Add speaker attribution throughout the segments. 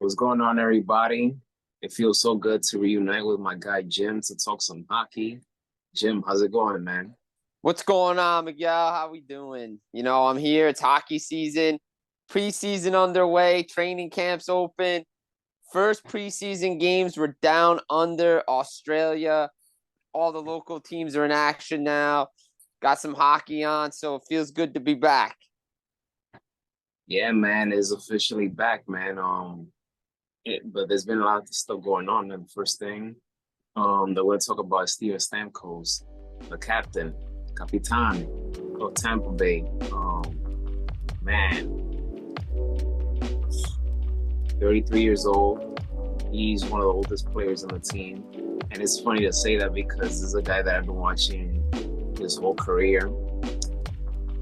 Speaker 1: What's going on, everybody? It feels so good to reunite with my guy Jim to talk some hockey. Jim, how's it going, man?
Speaker 2: What's going on, Miguel? How we doing? I'm here. It's hockey season, preseason underway, training camps open. First preseason games were down under Australia. All the local teams are in action now. Got some hockey on, so it feels good to be back.
Speaker 1: Yeah, man, it's officially back, man. But there's been a lot of stuff going on. And the first thing, that we'll talk about is Steven Stamkos, the captain, Capitan of Tampa Bay. Man, 33 years old. He's one of the oldest players on the team. And it's funny to say that because this is a guy that I've been watching his whole career.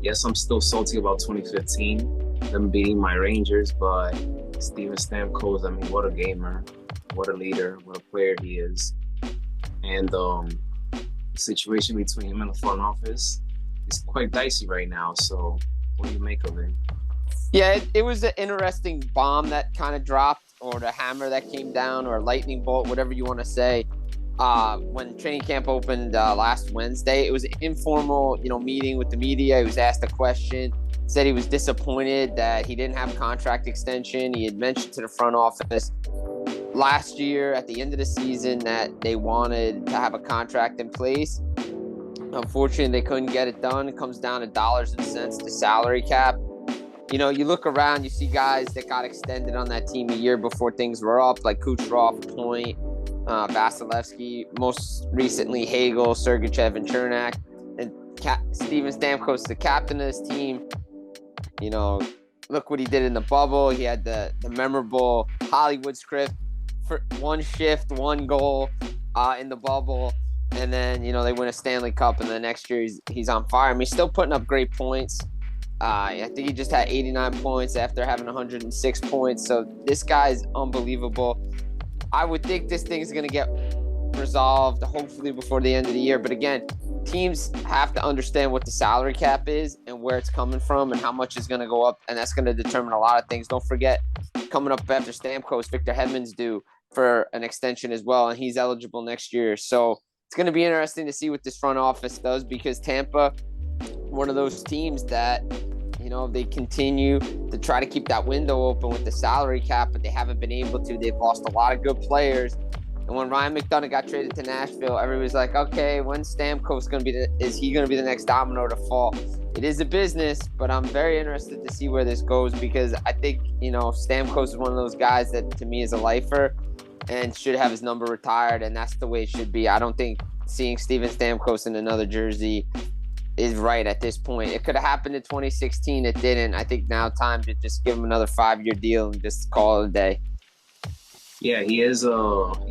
Speaker 1: Yes, I'm still salty about 2015, them beating my Rangers, but Steven Stamkos, I mean, what a gamer, what a leader, what a player he is. And the situation between him and the front office is quite dicey right now. So what do you make of it?
Speaker 2: Yeah, it was an interesting bomb that kind of dropped, or the hammer that came down, or a lightning bolt, whatever you want to say. When training camp opened last Wednesday, it was an informal, meeting with the media. He was asked a question, said he was disappointed that he didn't have a contract extension. He had mentioned to the front office last year at the end of the season that they wanted to have a contract in place. Unfortunately, they couldn't get it done. It comes down to dollars and cents to salary cap. You look around, you see guys that got extended on that team a year before things were up, like Kucherov, Point, Vasilevsky, most recently Hagel, Sergachev, and Chernak. And Steven Stamkos, the captain of this team, look what he did in the bubble. He had the memorable Hollywood script for one shift, one goal in the bubble. And then, they win a Stanley Cup, and the next year he's on fire. I mean, he's still putting up great points. I think he just had 89 points after having 106 points. So this guy's unbelievable. I would think this thing's going to get resolved hopefully before the end of the year. But again, teams have to understand what the salary cap is and where it's coming from and how much is going to go up. And that's going to determine a lot of things. Don't forget, coming up after Stamkos, Victor Hedman's due for an extension as well, and he's eligible next year. So it's going to be interesting to see what this front office does, because Tampa, one of those teams that, they continue to try to keep that window open with the salary cap, but they haven't been able to. They've lost a lot of good players. And when Ryan McDonough got traded to Nashville, everybody's like, okay, when's Stamkos going to be is he going to be the next domino to fall? It is a business, but I'm very interested to see where this goes, because I think, Stamkos is one of those guys that to me is a lifer and should have his number retired, and that's the way it should be. I don't think seeing Steven Stamkos in another jersey is right at this point. It could have happened in 2016. It didn't. I think now time to just give him another 5-year deal and just call it a day.
Speaker 1: Yeah, he is.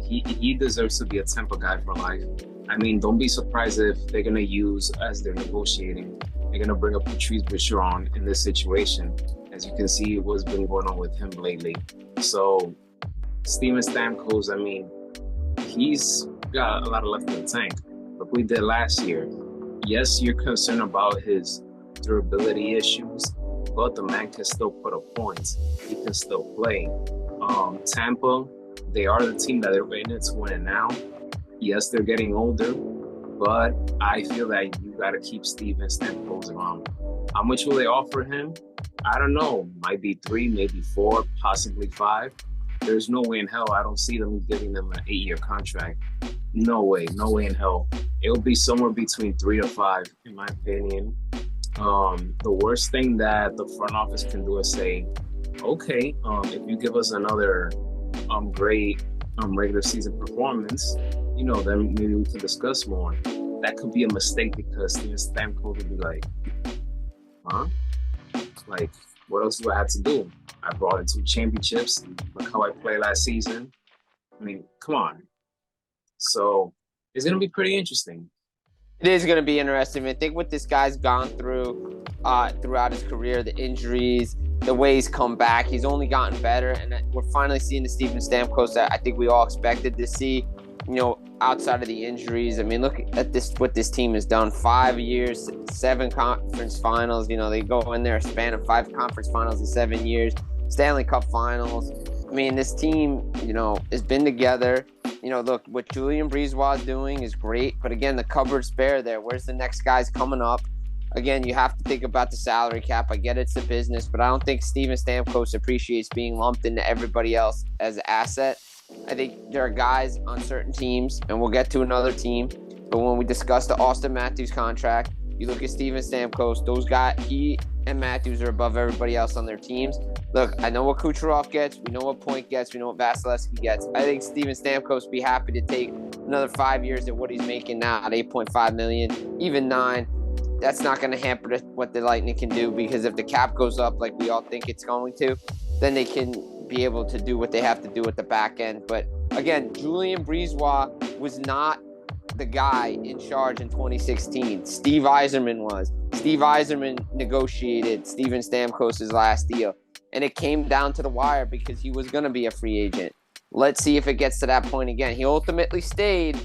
Speaker 1: He deserves to be a Tampa guy for life. I mean, don't be surprised if they're gonna use, as they're negotiating, they're gonna bring up Patrice Bergeron in this situation. As you can see, what's been going on with him lately. So, Steven Stamkos, I mean, he's got a lot of left in the tank. Look what we did last year. Yes, you're concerned about his durability issues, but the man can still put up points. He can still play. Tampa, they are the team that they're in it to win it now. Yes, they're getting older, but I feel that you got to keep Steven Stamkos around. How much will they offer him? I don't know. Might be 3, maybe 4, possibly 5. There's no way in hell I don't see them giving them an 8-year contract. No way in hell. It'll be somewhere between 3 to 5, in my opinion. The worst thing that the front office can do is say, okay, if you give us another great regular season performance, then maybe we can discuss more. That could be a mistake, because Steven Stamkos would be like, huh? Like, what else do I have to do? I brought in 2 championships. Look how I played last season. I mean, come on. So it's going to be pretty interesting.
Speaker 2: It is going to be interesting. I think what this guy's gone through throughout his career, the injuries, the way he's come back, he's only gotten better. And we're finally seeing the Steven Stamkos that I think we all expected to see, outside of the injuries. I mean, look at what this team has done. 5 years, 7 conference finals. They go in there, a span of 5 conference finals in 7 years. Stanley Cup finals. I mean, this team, has been together. Look, what Julian Breezewa is doing is great. But again, the cupboard's bare there. Where's the next guys coming up? Again, you have to think about the salary cap. I get it's the business, but I don't think Steven Stamkos appreciates being lumped into everybody else as an asset. I think there are guys on certain teams, and we'll get to another team. But when we discuss the Austin Matthews contract, you look at Steven Stamkos, those guys, he and Matthews are above everybody else on their teams. Look, I know what Kucherov gets. We know what Point gets. We know what Vasilevsky gets. I think Steven Stamkos would be happy to take another 5 years at what he's making now at $8.5 million, even $9 million. That's not going to hamper what the Lightning can do, because if the cap goes up like we all think it's going to, then they can be able to do what they have to do at the back end. But again, Julian Breezewa was not the guy in charge in 2016. Steve Yzerman was. Steve Yzerman negotiated Steven Stamkos' last deal, and it came down to the wire because he was going to be a free agent. Let's see if it gets to that point again. He ultimately stayed,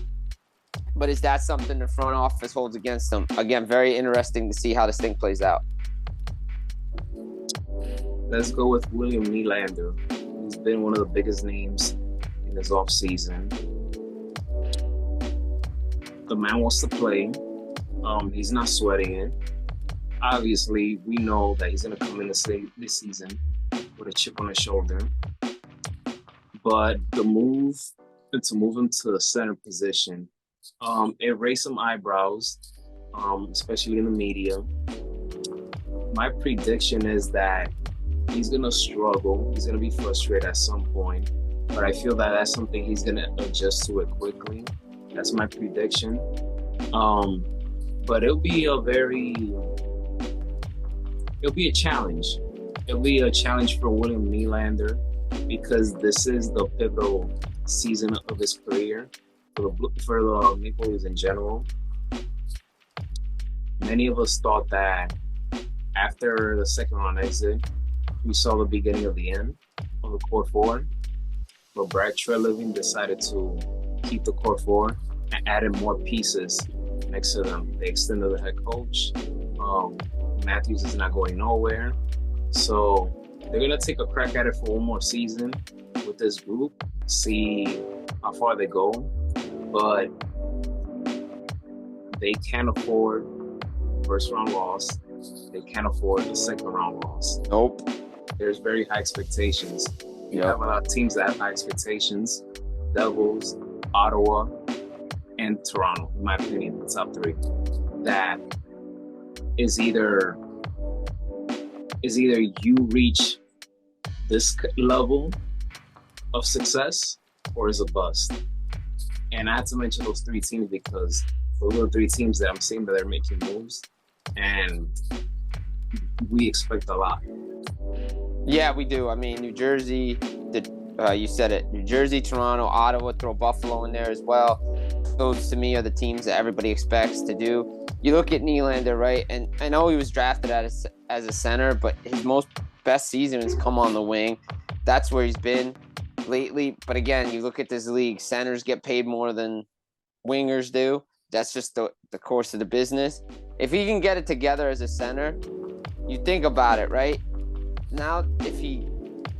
Speaker 2: but is that something the front office holds against him? Again, very interesting to see how this thing plays out.
Speaker 1: Let's go with William Nylander. He's been one of the biggest names in this offseason. The man wants to play. He's not sweating it. Obviously, we know that he's going to come in this season with a chip on his shoulder. But the move to move him to the center position, it raised some eyebrows, especially in the media. My prediction is that he's going to struggle. He's going to be frustrated at some point. But I feel that that's something he's going to adjust to it quickly. That's my prediction. But it'll be a challenge. It'll be a challenge for William Nylander, because this is the pivotal season of his career for the Maple Leafs in general. Many of us thought that after the second round exit, we saw the beginning of the end of the core four. But Brad Treliving decided to keep the core four and added more pieces next to them. They extended the head coach. Matthews is not going nowhere. So they're going to take a crack at it for one more season with this group, see how far they go. But they can't afford first round loss. They can't afford the second round loss.
Speaker 2: Nope.
Speaker 1: There's very high expectations. You have a lot of teams that have high expectations. Devils, Ottawa, and Toronto, in my opinion, the top three. That is either you reach this level of success or is a bust. And I had to mention those three teams because those are the three teams that I'm seeing that they're making moves, and we expect a lot.
Speaker 2: Yeah, we do. I mean, New Jersey, you said it. New Jersey, Toronto, Ottawa, throw Buffalo in there as well. Those, to me, are the teams that everybody expects to do. You look at Nylander, right? And I know he was drafted as a center, but his best season has come on the wing. That's where he's been lately. But again, you look at this league, centers get paid more than wingers do. That's just the course of the business. If he can get it together as a center, you think about it, right? Now, if he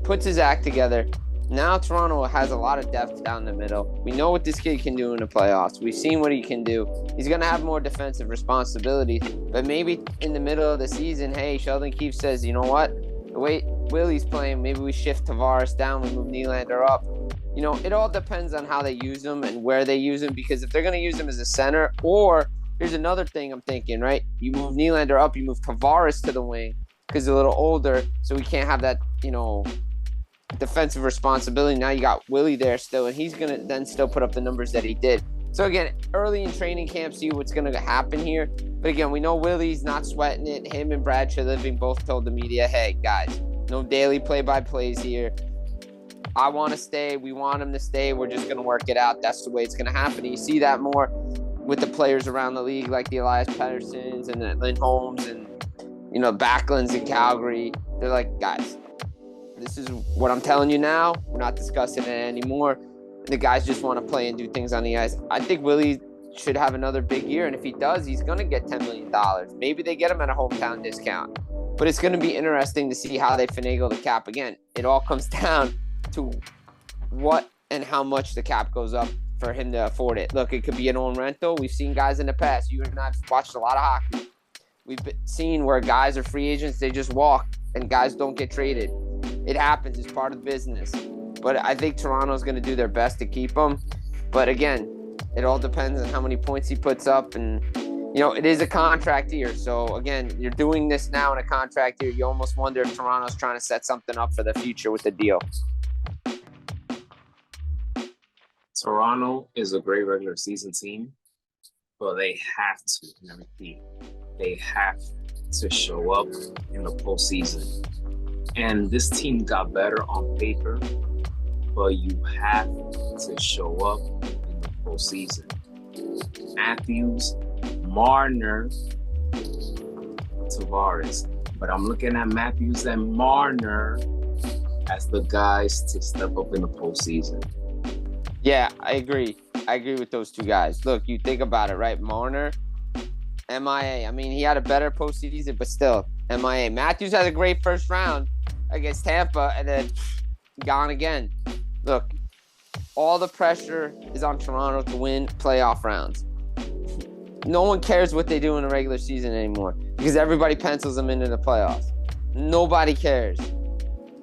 Speaker 2: puts his act together, now Toronto has a lot of depth down the middle. We know what this kid can do in the playoffs. We've seen what he can do. He's going to have more defensive responsibilities. But maybe in the middle of the season, hey, Sheldon Keefe says, you know what? The way Willie's playing, maybe we shift Tavares down, we move Nylander up. It all depends on how they use him and where they use him. Because if they're going to use him as a center, or here's another thing I'm thinking, right? You move Nylander up, you move Tavares to the wing because he's a little older, so we can't have that, defensive responsibility. Now you got Willie there still, and he's going to then still put up the numbers that he did. So again, early in training camp, see what's going to happen here. But again, we know Willie's not sweating it. Him and Brad Treliving both told the media, hey, guys, no daily play-by-plays here. I want to stay. We want him to stay. We're just going to work it out. That's the way it's going to happen. And you see that more with the players around the league, like the Elias Petterssons and the Lynn Holmes and, Backlunds in Calgary. They're like, guys, this is what I'm telling you now. We're not discussing it anymore. The guys just want to play and do things on the ice. I think Willie should have another big year, and if he does, he's going to get $10 million. Maybe they get him at a hometown discount. But it's going to be interesting to see how they finagle the cap again. It all comes down to what and how much the cap goes up for him to afford it. Look, it could be an own rental. We've seen guys in the past. You and I have watched a lot of hockey. We've seen where guys are free agents, they just walk, and guys don't get traded. It happens. It's part of the business. But I think Toronto's going to do their best to keep him. But again, it all depends on how many points he puts up. And, it is a contract year. So, again, you're doing this now in a contract year. You almost wonder if Toronto's trying to set something up for the future with the deal.
Speaker 1: Toronto is a great regular season team, but they have to, they have to show up in the postseason. And this team got better on paper, but you have to show up in the postseason. Matthews, Marner, Tavares. But I'm looking at Matthews and Marner as the guys to step up in the postseason.
Speaker 2: Yeah, I agree. I agree with those two guys. Look, you think about it, right? Marner, MIA. I mean, he had a better postseason, but still, MIA. Matthews had a great first round against Tampa, and then gone again. Look, all the pressure is on Toronto to win playoff rounds. No one cares what they do in the regular season anymore because everybody pencils them into the playoffs. Nobody cares.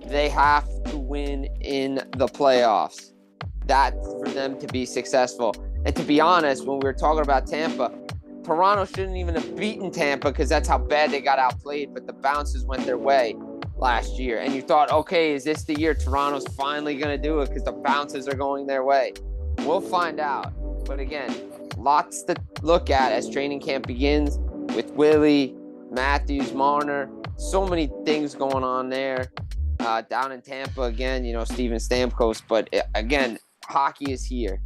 Speaker 2: They have to win in the playoffs. That's for them to be successful. And to be honest, when we were talking about Tampa, Toronto shouldn't even have beaten Tampa because that's how bad they got outplayed, but the bounces went their way last year. And you thought, okay, is this the year Toronto's finally going to do it because the bounces are going their way? We'll find out. But again, lots to look at as training camp begins with Willie, Matthews, Marner. So many things going on there. Down in Tampa, again, Steven Stamkos. But again, hockey is here.